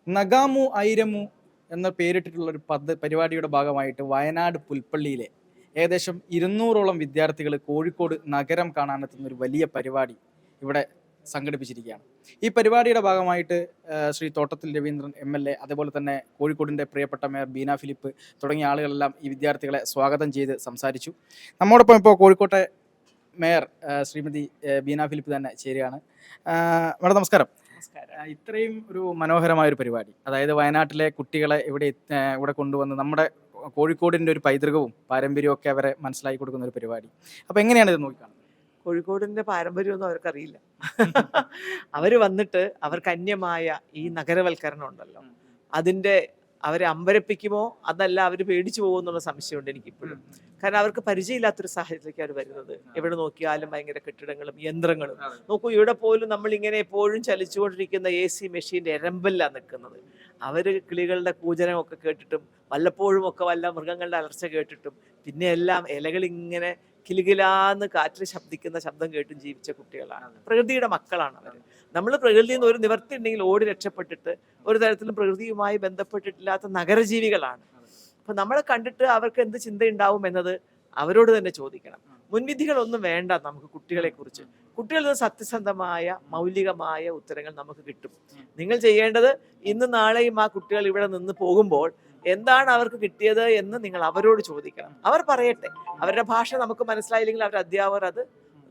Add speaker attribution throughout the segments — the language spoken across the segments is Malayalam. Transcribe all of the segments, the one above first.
Speaker 1: നഗാമു ഐരമു എന്ന പേരിട്ടിട്ടുള്ള ഒരു പരിപാടിയുടെ ഭാഗമായിട്ട് വയനാട് പുൽപ്പള്ളിയിലെ ഏകദേശം 200ഓളം വിദ്യാർത്ഥികൾ കോഴിക്കോട് നഗരം കാണാനെത്തുന്ന ഒരു വലിയ പരിപാടി ഇവിടെ സംഘടിപ്പിച്ചിരിക്കുകയാണ്. ഈ പരിപാടിയുടെ ഭാഗമായിട്ട് ശ്രീ തോട്ടത്തിൽ രവീന്ദ്രൻ MLA, അതേപോലെ തന്നെ കോഴിക്കോടിൻ്റെ പ്രിയപ്പെട്ട മേയർ ബീന ഫിലിപ്പ് തുടങ്ങിയ ആളുകളെല്ലാം ഈ വിദ്യാർത്ഥികളെ സ്വാഗതം ചെയ്ത് സംസാരിച്ചു. നമ്മോടൊപ്പം ഇപ്പോൾ കോഴിക്കോട്ടെ മേയർ ശ്രീമതി ബീന ഫിലിപ്പ് തന്നെ ചേരുകയാണ്. മേഡം നമസ്കാരം. ഇത്രയും ഒരു മനോഹരമായ ഒരു പരിപാടി, അതായത് വയനാട്ടിലെ കുട്ടികളെ ഇവിടെ കൊണ്ടുവന്ന് നമ്മുടെ കോഴിക്കോടിൻ്റെ ഒരു പൈതൃകവും പാരമ്പര്യവും ഒക്കെ അവരെ മനസ്സിലാക്കി കൊടുക്കുന്ന ഒരു പരിപാടി. അപ്പോൾ എങ്ങനെയാണ് ഇത് നോക്കിക്കാണുന്നത്?
Speaker 2: കോഴിക്കോടിന്റെ പാരമ്പര്യമൊന്നും അവർക്കറിയില്ല. അവര് വന്നിട്ട് അവർക്ക് അന്യമായ ഈ നഗരവൽക്കരണം ഉണ്ടല്ലോ, അതിന്റെ അവരെ അമ്പരപ്പിക്കുമോ അതല്ല അവർ പേടിച്ചു പോകുമെന്നുള്ള സംശയമുണ്ട് എനിക്കിപ്പോഴും. കാരണം അവർക്ക് പരിചയമില്ലാത്തൊരു സാഹചര്യത്തിലേക്ക് അവർ വരുന്നത്. എവിടെ നോക്കിയാലും ഭയങ്കര കെട്ടിടങ്ങളും യന്ത്രങ്ങളും. നോക്കൂ, ഇവിടെ പോലും നമ്മൾ ഇങ്ങനെ എപ്പോഴും ചലിച്ചുകൊണ്ടിരിക്കുന്ന AC മെഷീൻ്റെ എരമ്പല്ല നിൽക്കുന്നത്. അവർ കിളികളുടെ കൂജനമൊക്കെ കേട്ടിട്ടും വല്ലപ്പോഴും ഒക്കെ വല്ല മൃഗങ്ങളുടെ അലർച്ച കേട്ടിട്ടും പിന്നെ എല്ലാം ഇലകളിങ്ങനെ കിലുകിലാന്ന് കാറ്റിൽ ശബ്ദിക്കുന്ന ശബ്ദം കേട്ടും ജീവിച്ച കുട്ടികളാണ്. പ്രകൃതിയുടെ മക്കളാണ് അവർ. നമ്മൾ പ്രകൃതിയിൽ നിന്ന് ഒരു നിവർത്തി ഉണ്ടെങ്കിൽ ഓടി രക്ഷപ്പെട്ടിട്ട് ഒരു തരത്തിലും പ്രകൃതിയുമായി ബന്ധപ്പെട്ടിട്ടില്ലാത്ത നഗരജീവികളാണ്. അപ്പൊ നമ്മളെ കണ്ടിട്ട് അവർക്ക് എന്ത് ചിന്തയുണ്ടാവും എന്നത് അവരോട് തന്നെ ചോദിക്കണം. മുൻവിധികളൊന്നും വേണ്ട നമുക്ക് കുട്ടികളെ കുറിച്ച്. കുട്ടികളിൽ നിന്ന് സത്യസന്ധമായ മൗലികമായ ഉത്തരങ്ങൾ നമുക്ക് കിട്ടും. നിങ്ങൾ ചെയ്യേണ്ടത് ഇന്ന് നാളെയും ആ കുട്ടികൾ ഇവിടെ നിന്ന് പോകുമ്പോൾ എന്താണ് അവർക്ക് കിട്ടിയത് എന്ന് നിങ്ങൾ അവരോട് ചോദിക്കണം. അവർ പറയട്ടെ. അവരുടെ ഭാഷ നമുക്ക് മനസ്സിലായില്ലെങ്കിൽ അവരുടെ അധ്യാപകർ അത്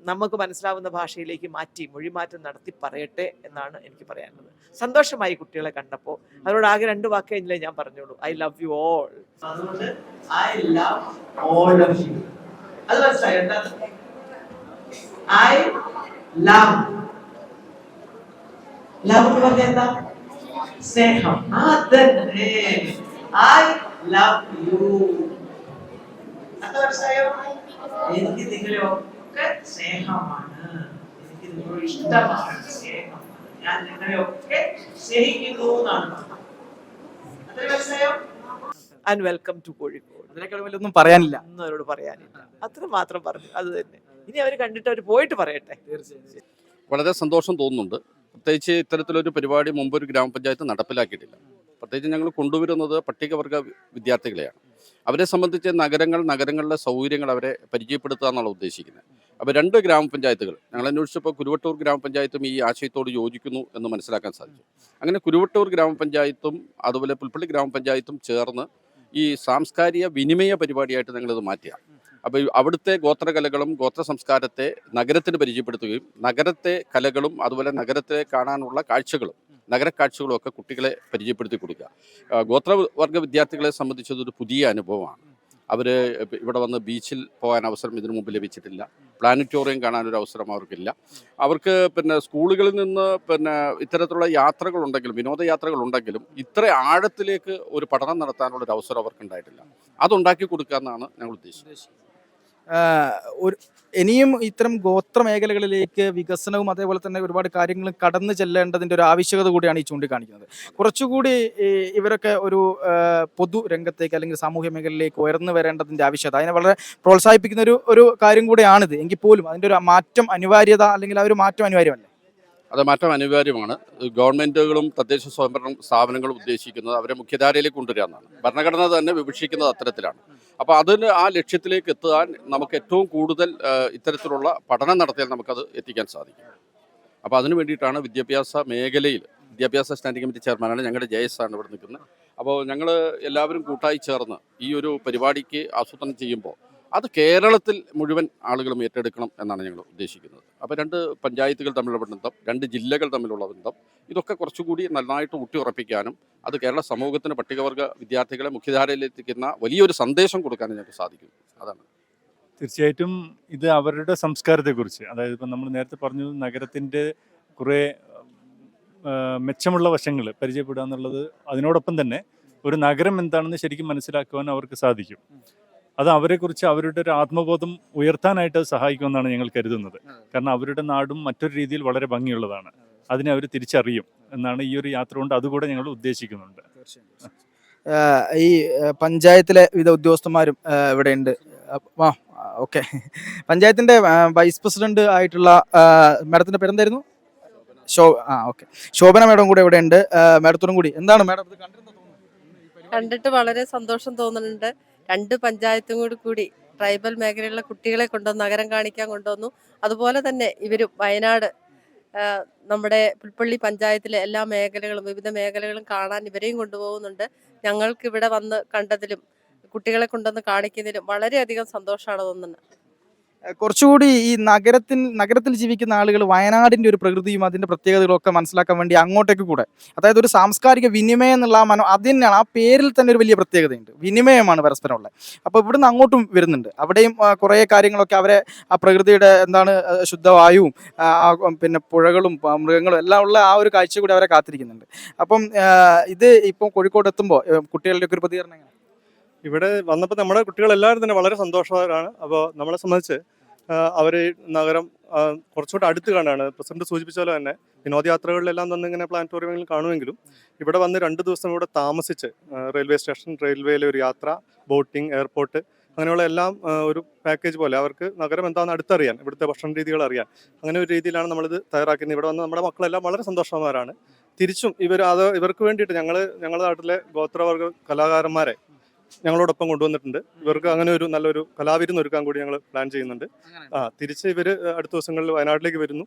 Speaker 2: നമുക്ക് മനസ്സിലാവുന്ന ഭാഷയിലേക്ക് മാറ്റി മൊഴിമാറ്റം നടത്തി പറയട്ടെ എന്നാണ് എനിക്ക് പറയാനുള്ളത്. സന്തോഷമായി കുട്ടികളെ കണ്ടപ്പോൾ. അവരോട് ആകെ 2 വാക്കേ ഞാൻ പറഞ്ഞോളൂ, ഐ ലവ് യു ഓൾ. അതുകൊണ്ട് I love all of you. അത് മനസ്സിലായോ? I love. ലവ് എന്ന് പറഞ്ഞാൽ എന്താ? സ്നേഹം. അതന്നെ, ഐ ലവ് യു. അത് മനസ്സിലായോ? എനിക്ക് നിങ്ങളെ ഒക്കെ സ്നേഹമാണ്, എനിക്ക് നിങ്ങളോട് ഇഷ്ടമാണ്, സ്നേഹം. ഞാൻ നിങ്ങളെ ഒക്കെ സ്നേഹിക്കുന്നു എന്നാണ് പറഞ്ഞത്. അത് മനസ്സിലായോ? And welcome to Kozhikode.
Speaker 1: അതിനേക്കാൾ വലിയൊന്നും പറയാനില്ല.
Speaker 2: ഒന്നും അവരോട് പറയാനില്ല. അത്ര മാത്രം പറഞ്ഞു. അത് തന്നെ. ഇനി അവർ കണ്ടിട്ട് അവർ പോയിട്ട് പറയട്ടെ.
Speaker 1: തീർച്ചയായും
Speaker 3: വളരെ സന്തോഷം തോന്നുന്നുണ്ട്. പ്രത്യേകിച്ച് ഇത്തരത്തിലൊരു പരിപാടി മുമ്പ് ഒരു ഗ്രാമപഞ്ചായത്ത് നടപ്പിലാക്കിയിട്ടില്ല. പ്രത്യേകിച്ച് ഞങ്ങൾ കൊണ്ടുവരുന്നത് പട്ടികവർഗ വിദ്യാർത്ഥികളെയാണ്. അവരെ സംബന്ധിച്ച് നഗരങ്ങളിലെ സൗകര്യങ്ങൾ അവരെ പരിചയപ്പെടുത്തുക എന്നുള്ള ഉദ്ദേശിക്കുന്നത്. അപ്പോൾ 2 ഗ്രാമപഞ്ചായത്തുകൾ ഞങ്ങൾ അന്വേഷിച്ചപ്പോൾ കുരുവട്ടൂർ ഗ്രാമപഞ്ചായത്തും ഈ ആശയത്തോട് യോജിക്കുന്നു എന്ന് മനസ്സിലാക്കാൻ സാധിച്ചു. അങ്ങനെ കുരുവട്ടൂർ ഗ്രാമപഞ്ചായത്തും അതുപോലെ പുൽപ്പള്ളി ഗ്രാമപഞ്ചായത്തും ചേർന്ന് ഈ സാംസ്കാരിക വിനിമയ പരിപാടിയായിട്ട് ഞങ്ങളിത് മാറ്റിയാണ്. അപ്പോൾ അവിടുത്തെ ഗോത്രകലകളും ഗോത്ര സംസ്കാരത്തെ നഗരത്തിന് പരിചയപ്പെടുത്തുകയും നഗരത്തെ കലകളും അതുപോലെ നഗരത്തെ കാണാനുള്ള കാഴ്ചകളും നഗരക്കാഴ്ചകളും ഒക്കെ കുട്ടികളെ പരിചയപ്പെടുത്തി കൊടുക്കുക. ഗോത്രവർഗ വിദ്യാർത്ഥികളെ സംബന്ധിച്ചതൊരു പുതിയ അനുഭവമാണ്. അവർ ഇവിടെ വന്ന് ബീച്ചിൽ പോകാൻ അവസരം ഇതിനു മുമ്പ് ലഭിച്ചിട്ടില്ല. പ്ലാനറ്റോറിയം കാണാനൊരു അവസരം അവർക്കില്ല. അവർക്ക് സ്കൂളുകളിൽ നിന്ന് ഇത്തരത്തിലുള്ള യാത്രകളുണ്ടെങ്കിലും വിനോദയാത്രകളുണ്ടെങ്കിലും ഇത്ര ആഴത്തിലേക്ക് ഒരു പഠനം നടത്താനുള്ളൊരു അവസരം അവർക്കുണ്ടായിട്ടില്ല. അതുണ്ടാക്കി കൊടുക്കുക എന്നാണ് ഞങ്ങൾ ഉദ്ദേശിച്ചത്.
Speaker 1: ഇനിയും ഇത്തരം ഗോത്ര മേഖലകളിലേക്ക് വികസനവും അതേപോലെ തന്നെ ഒരുപാട് കാര്യങ്ങളും കടന്നു ചെല്ലേണ്ടതിൻ്റെ ഒരു ആവശ്യകത കൂടിയാണ് ഈ ചൂണ്ടിക്കാണിക്കുന്നത്. കുറച്ചുകൂടി ഇവരൊക്കെ ഒരു പൊതു രംഗത്തേക്ക് അല്ലെങ്കിൽ സാമൂഹ്യ മേഖലയിലേക്ക് ഉയർന്നു വരേണ്ടതിൻ്റെ ആവശ്യകത, അതിനെ വളരെ പ്രോത്സാഹിപ്പിക്കുന്ന ഒരു കാര്യം കൂടിയാണിത്. എങ്കിൽ പോലും അതിൻ്റെ ഒരു മാറ്റം അനിവാര്യത അല്ലെങ്കിൽ ആ ഒരു മാറ്റം അനിവാര്യമല്ലേ?
Speaker 3: അത് മാറ്റം അനിവാര്യമാണ്. ഗവൺമെൻറ്റുകളും തദ്ദേശ സ്വയംഭരണ സ്ഥാപനങ്ങളും ഉദ്ദേശിക്കുന്നത് അവരെ മുഖ്യധാരയിലേക്ക് കൊണ്ടുവരാമെന്നാണ്. ഭരണഘടന തന്നെ വിവക്ഷിക്കുന്നത് അത്തരത്തിലാണ്. അപ്പോൾ അതിന് ആ ലക്ഷ്യത്തിലേക്ക് എത്താൻ നമുക്ക് ഏറ്റവും കൂടുതൽ ഇത്തരത്തിലുള്ള പഠനം നടത്തിയാൽ നമുക്കത് എത്തിക്കാൻ സാധിക്കും. അപ്പോൾ അതിനു വേണ്ടിയിട്ടാണ് വിദ്യാഭ്യാസ മേഖലയിൽ വിദ്യാഭ്യാസ സ്റ്റാൻഡിംഗ് കമ്മിറ്റി ചെയർമാനാണ് ഞങ്ങളുടെ JS ആണ് ഇവിടെ നിൽക്കുന്നത്. അപ്പോൾ ഞങ്ങൾ എല്ലാവരും കൂട്ടായി ചേർന്ന് ഈ ഒരു പരിപാടിക്ക് ആസൂത്രണം ചെയ്യുമ്പോൾ അത് കേരളത്തിൽ മുഴുവൻ ആളുകളും ഏറ്റെടുക്കണം എന്നാണ് ഞങ്ങൾ ഉദ്ദേശിക്കുന്നത്. അപ്പോൾ 2 പഞ്ചായത്തുകൾ തമ്മിലുള്ള ബന്ധം, 2 ജില്ലകൾ തമ്മിലുള്ള ബന്ധം, ഇതൊക്കെ കുറച്ചുകൂടി നന്നായിട്ട് ഊട്ടിയുറപ്പിക്കാനും അത് കേരള സമൂഹത്തിന് പട്ടികവർഗ വിദ്യാർത്ഥികളെ മുഖ്യധാരയിലെത്തിക്കുന്ന വലിയൊരു സന്ദേശം കൊടുക്കാനും ഞങ്ങൾക്ക് സാധിക്കും. അതാണ്
Speaker 4: തീർച്ചയായിട്ടും ഇത് അവരുടെ സംസ്കാരത്തെക്കുറിച്ച്, അതായത് ഇപ്പം നമ്മൾ നേരത്തെ പറഞ്ഞു നഗരത്തിൻ്റെ കുറേ മെച്ചമുള്ള വശങ്ങൾ പരിചയപ്പെടുക എന്നുള്ളത്, അതിനോടൊപ്പം തന്നെ ഒരു നഗരം എന്താണെന്ന് ശരിക്കും മനസ്സിലാക്കുവാൻ അവർക്ക് സാധിക്കും. അത് അവരെക്കുറിച്ച് അവരുടെ ഒരു ആത്മബോധം ഉയർത്താനായിട്ട് അത് സഹായിക്കുമെന്നാണ് ഞങ്ങൾ കരുതുന്നത്. കാരണം അവരുടെ നാടും മറ്റൊരു രീതിയിൽ വളരെ ഭംഗിയുള്ളതാണ്. അതിനെ അവർ തിരിച്ചറിയും എന്നാണ് ഈ ഒരു യാത്ര കൊണ്ട് അതുകൂടെ ഞങ്ങൾ ഉദ്ദേശിക്കുന്നുണ്ട്.
Speaker 1: ഈ പഞ്ചായത്തിലെ വിവിധ ഉദ്യോഗസ്ഥന്മാരും ഇവിടെ ഉണ്ട്. ഓക്കെ, പഞ്ചായത്തിന്റെ വൈസ് പ്രസിഡന്റ് ആയിട്ടുള്ള മാഡത്തിന്റെ പേരെന്തായിരുന്നു? ഓക്കെ. ശോഭന മാഡം കൂടെ ഇവിടെ ഉണ്ട്. മാഡത്തോടും കൂടി എന്താണ് മാഡം ഇത് കണ്ടിരുന്ന തോന്നുന്നത്?
Speaker 5: കണ്ടിട്ട് വളരെ സന്തോഷം തോന്നുന്നുണ്ട്. രണ്ട് പഞ്ചായത്തും കൂടി ട്രൈബൽ മേഖലയിലുള്ള കുട്ടികളെ കൊണ്ടുവന്ന് നഗരം കാണിക്കാൻ കൊണ്ടുവന്നു. അതുപോലെ തന്നെ ഇവരും വയനാട് നമ്മുടെ പുൽപ്പള്ളി പഞ്ചായത്തിലെ എല്ലാ മേഖലകളും വിവിധ മേഖലകളും കാണാൻ ഇവരെയും കൊണ്ടുപോകുന്നുണ്ട്. ഞങ്ങൾക്ക് ഇവിടെ വന്ന് കണ്ടതിലും കുട്ടികളെ കൊണ്ടുവന്ന് കാണിക്കുന്നതിലും വളരെയധികം സന്തോഷമാണ് തോന്നുന്നത്.
Speaker 1: കുറച്ചുകൂടി ഈ നഗരത്തിൽ ജീവിക്കുന്ന ആളുകൾ വയനാടിന്റെ ഒരു പ്രകൃതിയും അതിന്റെ പ്രത്യേകതകളും ഒക്കെ മനസ്സിലാക്കാൻ വേണ്ടി അങ്ങോട്ടേക്ക് കൂടെ, അതായത് ഒരു സാംസ്കാരിക വിനിമയം എന്നുള്ള അത് തന്നെയാണ്, ആ പേരിൽ തന്നെ ഒരു വലിയ പ്രത്യേകതയുണ്ട്. വിനിമയമാണ് പരസ്പരം ഉള്ളത്. അപ്പോൾ ഇവിടുന്ന് അങ്ങോട്ടും വരുന്നുണ്ട്. അവിടെയും കുറേ കാര്യങ്ങളൊക്കെ അവരെ ആ പ്രകൃതിയുടെ ശുദ്ധവായുവും പിന്നെ പുഴകളും മൃഗങ്ങളും എല്ലാം ഉള്ള ആ ഒരു കാഴ്ച കൂടി അവരെ കാത്തിരിക്കുന്നുണ്ട്. അപ്പം ഇത് ഇപ്പം കോഴിക്കോട് എത്തുമ്പോൾ കുട്ടികളുടെ ഒക്കെ ഒരു പ്രതികരണം എങ്ങനെ?
Speaker 6: ഇവിടെ വന്നപ്പോൾ നമ്മുടെ കുട്ടികളെല്ലാവരും തന്നെ വളരെ സന്തോഷവാനാണ്. അപ്പോൾ നമ്മളെ സംബന്ധിച്ച് അവർ നഗരം കുറച്ചുകൂടെ അടുത്ത് കാണുകയാണ്. പ്രസിഡന്റ് സൂചിപ്പിച്ച പോലെ തന്നെ വിനോദയാത്രകളിലെല്ലാം തന്നെ ഇങ്ങനെ പ്ലാനറ്റോറിയങ്ങളിൽ കാണുമെങ്കിലും ഇവിടെ വന്ന് 2 ദിവസം ഇവിടെ താമസിച്ച് റെയിൽവേ സ്റ്റേഷൻ, റെയിൽവേയിലെ ഒരു യാത്ര, ബോട്ടിംഗ്, എയർപോർട്ട്, അങ്ങനെയുള്ള എല്ലാം ഒരു പാക്കേജ് പോലെ അവർക്ക് നഗരം എന്താണെന്ന് അടുത്തറിയാൻ, ഇവിടുത്തെ ഭക്ഷണ രീതികൾ അറിയാൻ, അങ്ങനെ ഒരു രീതിയിലാണ് നമ്മളിത് തയ്യാറാക്കുന്നത്. ഇവിടെ വന്ന് നമ്മുടെ മക്കളെല്ലാം വളരെ സന്തോഷവാന്മാരാണ്. തിരിച്ചും ഇവർക്ക് വേണ്ടിയിട്ട് ഞങ്ങളുടെ നാട്ടിലെ ഗോത്രവർഗ കലാകാരന്മാരെ ഞങ്ങളോടൊപ്പം കൊണ്ടുവന്നിട്ടുണ്ട്. ഇവർക്ക് അങ്ങനെ ഒരു നല്ലൊരു കലാവിരുന്ന് ഒരുക്കാൻ കൂടി ഞങ്ങൾ പ്ലാൻ ചെയ്യുന്നുണ്ട്. തിരിച്ച് ഇവർ അടുത്ത ദിവസങ്ങളിൽ വയനാട്ടിലേക്ക് വരുന്നു.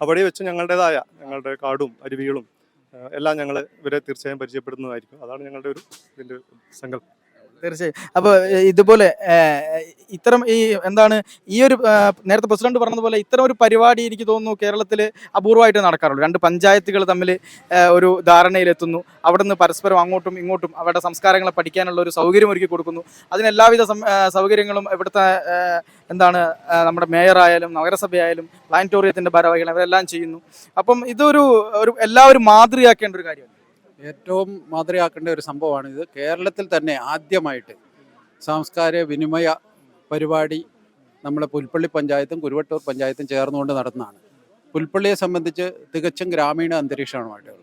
Speaker 6: അവിടെ വെച്ച് ഞങ്ങളുടെ കാടും അരുവികളും എല്ലാം ഞങ്ങൾ ഇവരെ തീർച്ചയായും പരിചയപ്പെടുന്നതായിരിക്കും. അതാണ് ഞങ്ങളുടെ ഇതിൻ്റെ സങ്കല്പം.
Speaker 1: തീർച്ചയായും. അപ്പോൾ ഇതുപോലെ ഇത്തരം ഈ ഒരു നേരത്തെ പ്രസിഡന്റ് പറഞ്ഞതുപോലെ ഇത്തരം ഒരു പരിപാടി എനിക്ക് തോന്നുന്നു കേരളത്തിൽ അപൂർവമായിട്ട് നടക്കാറുള്ളൂ. 2 പഞ്ചായത്തുകൾ തമ്മിൽ ഒരു ധാരണയിലെത്തുന്നു. അവിടെ നിന്ന് പരസ്പരം അങ്ങോട്ടും ഇങ്ങോട്ടും അവരുടെ സംസ്കാരങ്ങളെ പഠിക്കാനുള്ള ഒരു സൗകര്യം ഒരുക്കി കൊടുക്കുന്നു. അതിന് എല്ലാവിധ സൗകര്യങ്ങളും ഇവിടുത്തെ നമ്മുടെ മേയറായാലും നഗരസഭയായാലും പ്ലാനറ്റോറിയത്തിൻ്റെ ഭാരവാഹികൾ അവരെല്ലാം ചെയ്യുന്നു. അപ്പം ഇതൊരു എല്ലാവരും മാതൃകയാക്കേണ്ട ഒരു കാര്യമാണ്.
Speaker 7: ഏറ്റവും മാതൃകയാക്കേണ്ട ഒരു സംഭവമാണ് ഇത്. കേരളത്തിൽ തന്നെ ആദ്യമായിട്ട് സാംസ്കാരിക വിനിമയ പരിപാടി നമ്മളെ പുൽപ്പള്ളി പഞ്ചായത്തും കുരുവട്ടൂർ പഞ്ചായത്തും ചേർന്നുകൊണ്ട് നടത്തുന്നതാണ്. പുൽപ്പള്ളിയെ സംബന്ധിച്ച് തികച്ചും ഗ്രാമീണ അന്തരീക്ഷമായിട്ടുള്ളത്.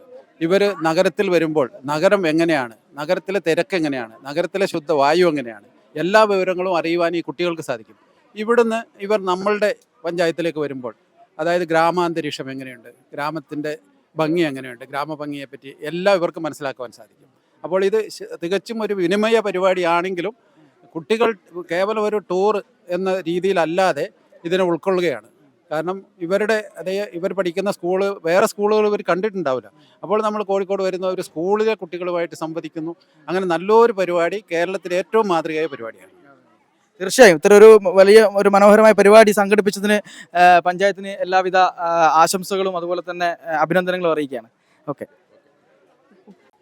Speaker 7: ഇവർ നഗരത്തിൽ വരുമ്പോൾ നഗരം എങ്ങനെയാണ്, നഗരത്തിലെ തിരക്ക് എങ്ങനെയാണ്, നഗരത്തിലെ ശുദ്ധവായു എങ്ങനെയാണ്, എല്ലാ വിവരങ്ങളും അറിയുവാൻ ഈ കുട്ടികൾക്ക് സാധിക്കും. ഇവിടുന്ന് ഇവർ നമ്മളുടെ പഞ്ചായത്തിലേക്ക് വരുമ്പോൾ, അതായത് ഗ്രാമാന്തരീക്ഷം എങ്ങനെയുണ്ട്, ഗ്രാമത്തിൻ്റെ ഭംഗി എങ്ങനെയുണ്ട്, ഗ്രാമഭംഗിയെപ്പറ്റി എല്ലാം ഇവർക്ക് മനസ്സിലാക്കുവാൻ സാധിക്കും. അപ്പോൾ ഇത് തികച്ചും ഒരു വിനിമയ പരിപാടിയാണെങ്കിലും കുട്ടികൾ കേവലം ഒരു ടൂർ എന്ന രീതിയിലല്ലാതെ ഇതിനെ ഉൾക്കൊള്ളുകയാണ്. കാരണം ഇവർ പഠിക്കുന്ന വേറെ സ്കൂളുകൾ ഇവർ കണ്ടിട്ടുണ്ടാവില്ല. അപ്പോൾ നമ്മൾ കോഴിക്കോട് വരുന്ന ഒരു സ്കൂളിലെ കുട്ടികളുമായിട്ട് സംവദിക്കുന്നു. അങ്ങനെ നല്ലൊരു പരിപാടി, കേരളത്തിലെ ഏറ്റവും മാതൃകയായ പരിപാടിയാണ്.
Speaker 1: തീർച്ചയായും ഇത്തരം വലിയ മനോഹരമായ പരിപാടി സംഘടിപ്പിച്ചതിന് പഞ്ചായത്തിന് എല്ലാവിധ ആശംസകളും അതുപോലെ തന്നെ അഭിനന്ദനങ്ങളും അറിയിക്കുകയാണ്. ഓക്കെ.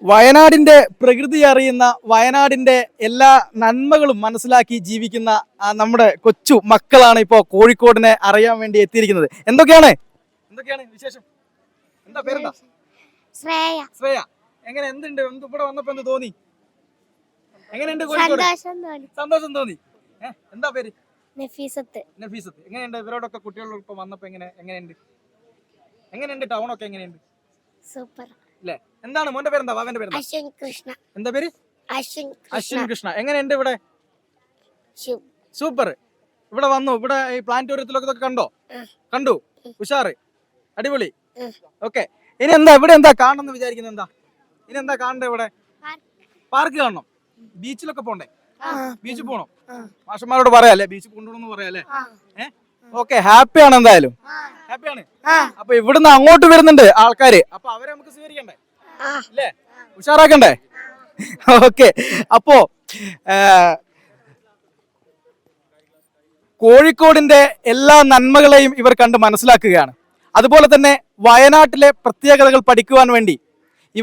Speaker 1: വയനാടിന്റെ പ്രകൃതി അറിയുന്ന, വയനാടിന്റെ എല്ലാ നന്മകളും മനസ്സിലാക്കി ജീവിക്കുന്ന നമ്മുടെ കൊച്ചു മക്കളാണ് ഇപ്പോൾ കോഴിക്കോടിനെ അറിയാൻ വേണ്ടി എത്തിയിരിക്കുന്നത്. എന്തൊക്കെയാണ് വിശേഷം? എന്താ പേരെന്താ? ശ്രേയ. എങ്ങനെ എന്തുണ്ട് ഇവിടെ വന്നപ്പോ എന്ത് തോന്നി? എങ്ങനെയുണ്ട് കോഴിക്കോട്? സന്തോഷം തോന്നി. എന്താ പേര്? നഫീസത്ത്. എങ്ങനെയുണ്ട് ഇവരോടൊക്കെ കുട്ടികളോടൊപ്പം വന്നപ്പോ? എങ്ങനെയുണ്ട് ടൗൺ ഒക്കെ എങ്ങനെയുണ്ട്? സൂപ്പർ അല്ലേ? എന്താണ് മോന്റെ പേരെന്താ? വാവന്റെ പേരെന്താ? അശ്വിൻ കൃഷ്ണ. എന്താ പേര്? അശ്വിൻ കൃഷ്ണ. എങ്ങനെയുണ്ട് ഇവിടെ? സൂപ്പർ. ഇവിടെ വന്നു, ഇവിടെ ഈ പ്ലാനറ്റോറിയത്തിലൊക്കെ കണ്ടു? ഉഷാറ്, അടിപൊളി. ഓക്കെ. ഇനി ഇവിടെ എന്താ കാണണമെന്ന് വിചാരിക്കുന്നത്? ഇനി എന്താ കാണണ്ടേ? ഇവിടെ പാർക്ക് കാണണം, ബീച്ചിലൊക്കെ പോണ്ടേ? ബീച്ചിൽ പോണം. മാഷന്മാരോട് പറയാല്ലേ, ബീച്ചിൽ കൊണ്ടുപോകണമെന്ന് പറയാല്ലേ? ഓക്കെ. ഹാപ്പിയാണ്, എന്തായാലും ഹാപ്പിയാണ്. അപ്പൊ ഇവിടുന്ന് അങ്ങോട്ട് വരുന്നുണ്ട് ആൾക്കാര്, അപ്പൊ അവരെ നമുക്ക് സ്വീകരിക്കണ്ടേ അല്ലേ? ഉഷാറാക്കണ്ടേ? ഓക്കെ. അപ്പോ കോഴിക്കോടിന്റെ എല്ലാ നന്മകളെയും ഇവർ കണ്ട് മനസ്സിലാക്കുകയാണ്. അതുപോലെ തന്നെ വയനാട്ടിലെ പ്രത്യേകതകൾ പഠിക്കുവാൻ വേണ്ടി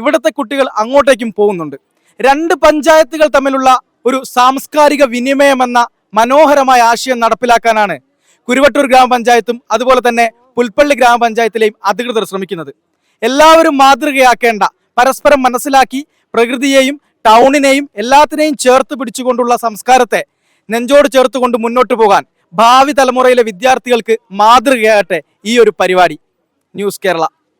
Speaker 1: ഇവിടുത്തെ കുട്ടികൾ അങ്ങോട്ടേക്കും പോകുന്നുണ്ട്. 2 പഞ്ചായത്തുകൾ തമ്മിലുള്ള ഒരു സാംസ്കാരിക വിനിമയം എന്ന മനോഹരമായ ആശയം നടപ്പിലാക്കാനാണ് കുരുവട്ടൂർ ഗ്രാമപഞ്ചായത്തും അതുപോലെ തന്നെ പുൽപ്പള്ളി ഗ്രാമപഞ്ചായത്തിലെയും അധികൃതർ ശ്രമിക്കുന്നത്. എല്ലാവരും മാതൃകയാക്കേണ്ട, പരസ്പരം മനസ്സിലാക്കി പ്രകൃതിയെയും ടൗണിനെയും എല്ലാത്തിനെയും ചേർത്ത് പിടിച്ചുകൊണ്ടുള്ള സംസ്കാരത്തെ നെഞ്ചോട് ചേർത്തുകൊണ്ട് മുന്നോട്ട് പോകാൻ ഭാവി തലമുറയിലെ വിദ്യാർത്ഥികൾക്ക് മാതൃകയാകട്ടെ ഈ ഒരു പരിപാടി. ന്യൂസ് കേരള.